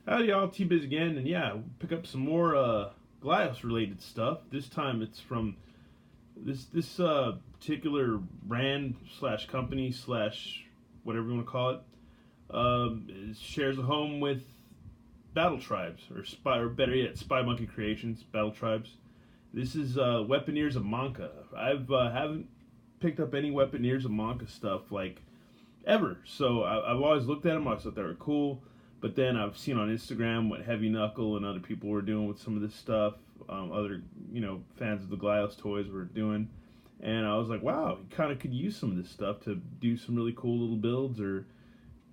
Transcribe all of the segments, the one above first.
Howdy y'all, T-Biz again, and yeah, pick up some more Glios related stuff. This time it's from this particular brand slash company slash whatever you want to call it. It shares a home with Battle Tribes, or better yet, Spy Monkey Creations, Battle Tribes. This is Weaponeers of Monkaa. I've haven't picked up any Weaponeers of Monkaa stuff like ever, so I've always looked at them. I thought they were cool. But then I've seen on Instagram what Heavy Knuckle and other people were doing with some of this stuff. Other, fans of the Glios toys were doing. And I was like, wow, you kind of could use some of this stuff to do some really cool little builds or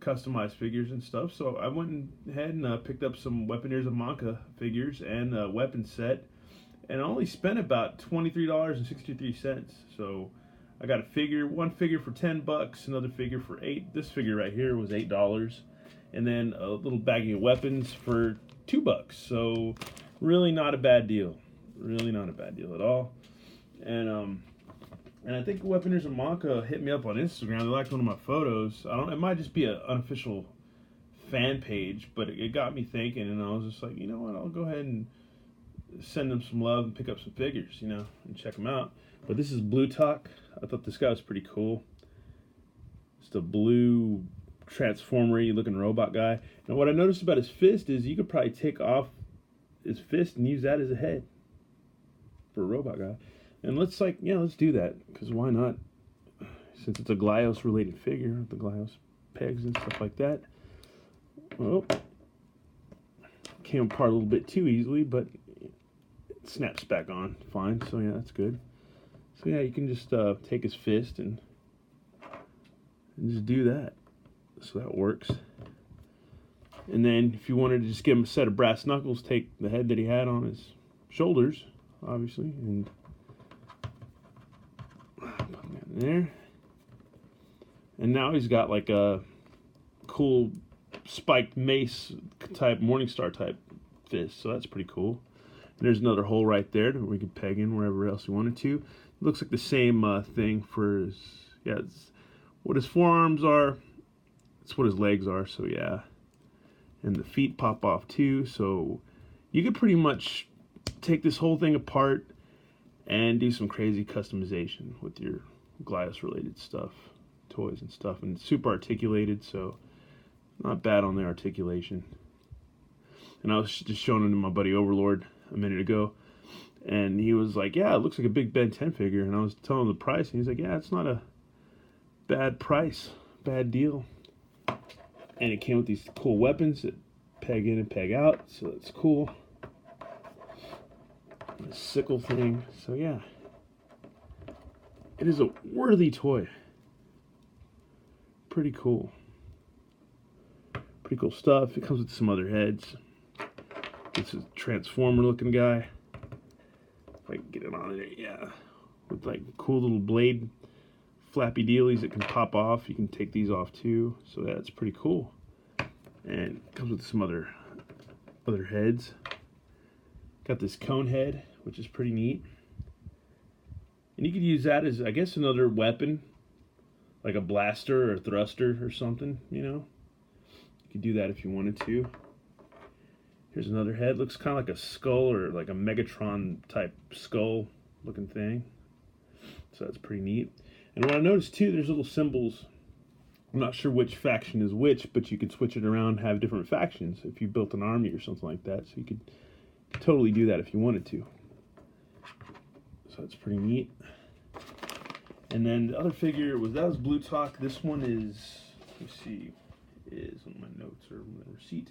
customized figures and stuff. So I went ahead and picked up some Weaponeers of Monkaa figures and a weapon set. And I only spent about $23.63. So I got one figure for $10, another figure for $8. This figure right here was $8. And then a little baggie of weapons for $2. So really not a bad deal. Really not a bad deal at all. And I think Weaponeers of Monkaa hit me up on Instagram. They liked one of my photos. It might just be an unofficial fan page, but it got me thinking, and I was just like, you know what, I'll go ahead and send them some love and pick up some figures, and check them out. But this is Blutok. I thought this guy was pretty cool. Just a blue transformer-y looking robot guy. And what I noticed about his fist is you could probably take off his fist and use that as a head for a robot guy. And let's do that, because why not? Since it's a Glios related figure, the Glios pegs and stuff like that. Well, came apart a little bit too easily, but it snaps back on fine. So yeah, that's good. So yeah, you can just take his fist and just do that. So that works. And then if you wanted to just give him a set of brass knuckles, take the head that he had on his shoulders, obviously, and put that in there. And now he's got like a cool spiked mace type, Morningstar type fist, so that's pretty cool. And there's another hole right there that we can peg in wherever else you wanted to. It looks like the same thing for his, it's what his forearms are. That's what his legs are, so yeah. And the feet pop off too, so you could pretty much take this whole thing apart and do some crazy customization with your Glios related stuff, toys and stuff. And it's super articulated, so not bad on the articulation. And I was just showing it to my buddy Overlord a minute ago, and he was like, yeah, it looks like a big Ben 10 figure. And I was telling him the price, and he's like, yeah, it's not a bad price, bad deal. And it came with these cool weapons that peg in and peg out, so that's cool. And a sickle thing, so yeah. It is a worthy toy. Pretty cool. Pretty cool stuff. It comes with some other heads. This is a transformer looking guy. If I can get it on there, yeah. With like cool little blade flappy dealies that can pop off. You can take these off too, so that's pretty cool. And it comes with some other heads. Got this cone head, which is pretty neat. And you could use that as, I guess, another weapon, like a blaster or a thruster or something, You could do that if you wanted to. Here's another head. Looks kind of like a skull or like a Megatron type skull looking thing. So that's pretty neat. And what I noticed too, there's little symbols. I'm not sure which faction is which, but you could switch it around, have different factions if you built an army or something like that. So you could totally do that if you wanted to. So that's pretty neat. And then the other figure was Blutok. This one is, let's see, is on my notes or my receipt,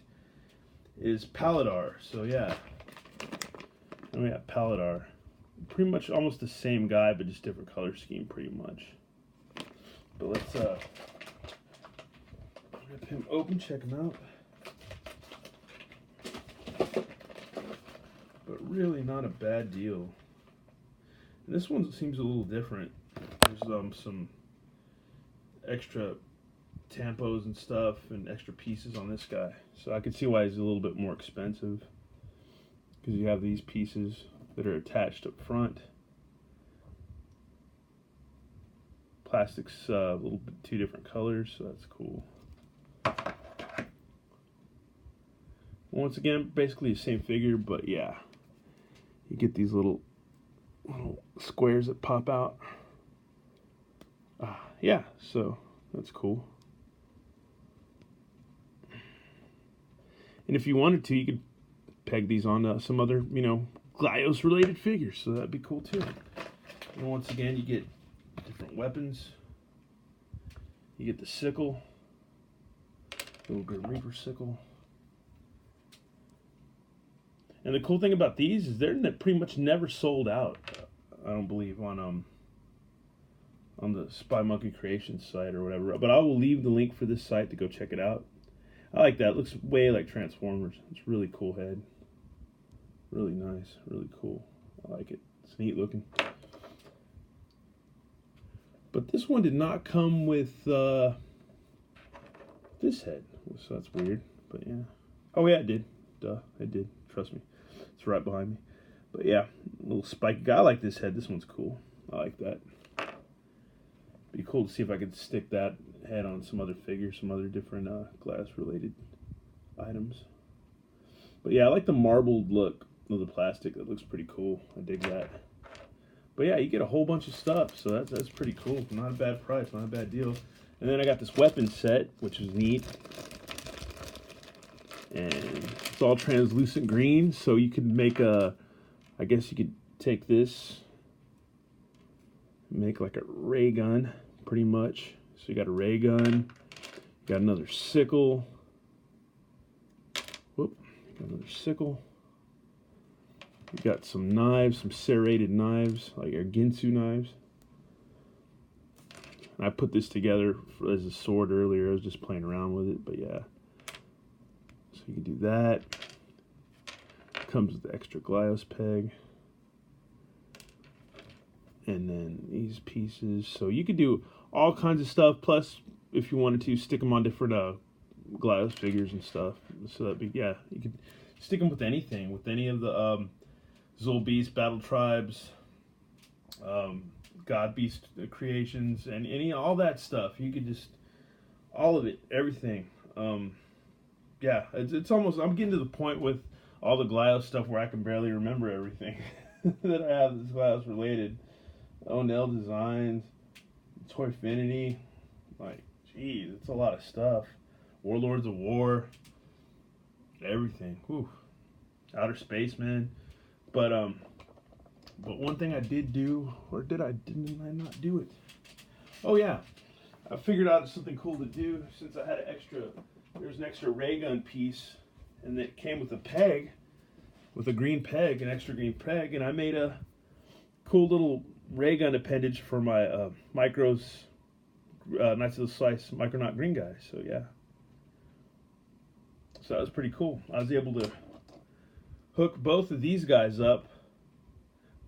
is Palidar. So yeah, and we have Palidar. Pretty much almost the same guy, but just different color scheme, pretty much. But let's rip him open, check him out. But really not a bad deal. And this one seems a little different. There's some extra tampos and stuff and extra pieces on this guy. So I can see why he's a little bit more expensive, because you have these pieces that are attached up front. Plastic's a little bit two different colors, so that's cool. Once again, basically the same figure, but yeah, you get these little squares that pop out. Yeah, so that's cool. And if you wanted to, you could peg these onto some other, Glyos related figures, so that'd be cool too. And once again, you get different weapons. You get the sickle, little Grim Reaper sickle. And the cool thing about these is they're pretty much never sold out. I don't believe on the Spy Monkey Creation site or whatever. But I will leave the link for this site to go check it out. I like that. It looks way like Transformers. It's a really cool head. Really nice. Really cool. I like it. It's neat looking. But this one did not come with this head. So that's weird. But yeah. Oh yeah, it did. Duh. It did. Trust me. It's right behind me. But yeah, a little spiky guy. I like this head. This one's cool. I like that. Be cool to see if I could stick that head on some other figures, some other different glass-related items. But yeah, I like the marbled look of the plastic. That looks pretty cool. I dig that. But yeah, you get a whole bunch of stuff, so that's pretty cool. Not a bad price, not a bad deal. And then I got this weapon set, which is neat. And it's all translucent green, so you could make I guess you could take this, make like a ray gun, pretty much. So you got a ray gun, you got another sickle. Whoop, got another sickle. You got some knives, some serrated knives, like our Ginsu knives. And I put this together as a sword earlier. I was just playing around with it, but yeah. So you can do that. Comes with the extra Glyos peg. And then these pieces. So you could do all kinds of stuff. Plus, if you wanted to, stick them on different Glyos figures and stuff. So that'd be, yeah, you could stick them with anything. With any of the Zol Beast, Battle Tribes, God Beast creations, and all that stuff. You could just, all of it, everything. Yeah, it's almost, I'm getting to the point with all the Glyos stuff where I can barely remember everything that I have that's Glyos related. Onell Designs, Toyfinity, like, geez, it's a lot of stuff. Warlords of War, everything. Whew. Outer Spaceman. But one thing I did do, or didn't I not do it? Oh yeah, I figured out something cool to do since I had there's an extra ray gun piece, and it came with a peg, with a green peg, an extra green peg, and I made a cool little ray gun appendage for my Micros Knights of the Slice Micronaut green guy. So yeah, so that was pretty cool. I was able to hook both of these guys up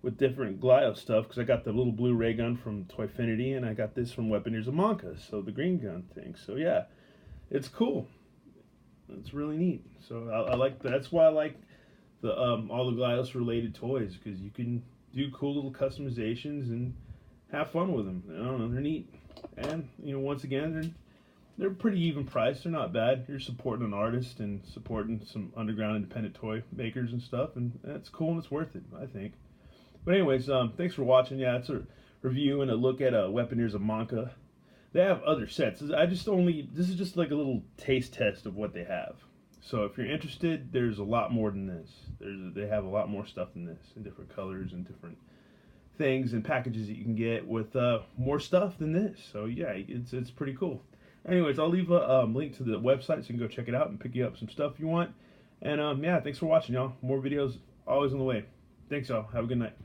with different Glyos stuff, because I got the little blue ray gun from Toyfinity, and I got this from Weaponeers of Monkaa, so the green gun thing. So yeah, it's cool. It's really neat. So I like, that's why I like the all the Glyos related toys, because you can do cool little customizations and have fun with them. I don't know, they're neat. And once again, they're pretty even priced. They're not bad. You're supporting an artist and supporting some underground independent toy makers and stuff, and that's cool and it's worth it, I think. But anyways, thanks for watching. Yeah, it's a review and a look at Weaponeers of Monkaa. They have other sets. This is just like a little taste test of what they have. So if you're interested, there's a lot more than this. They have a lot more stuff than this, in different colors and different things and packages that you can get with more stuff than this. So yeah, it's pretty cool. Anyways, I'll leave a link to the website so you can go check it out and pick you up some stuff you want. And yeah, thanks for watching, y'all. More videos always on the way. Thanks, y'all. Have a good night.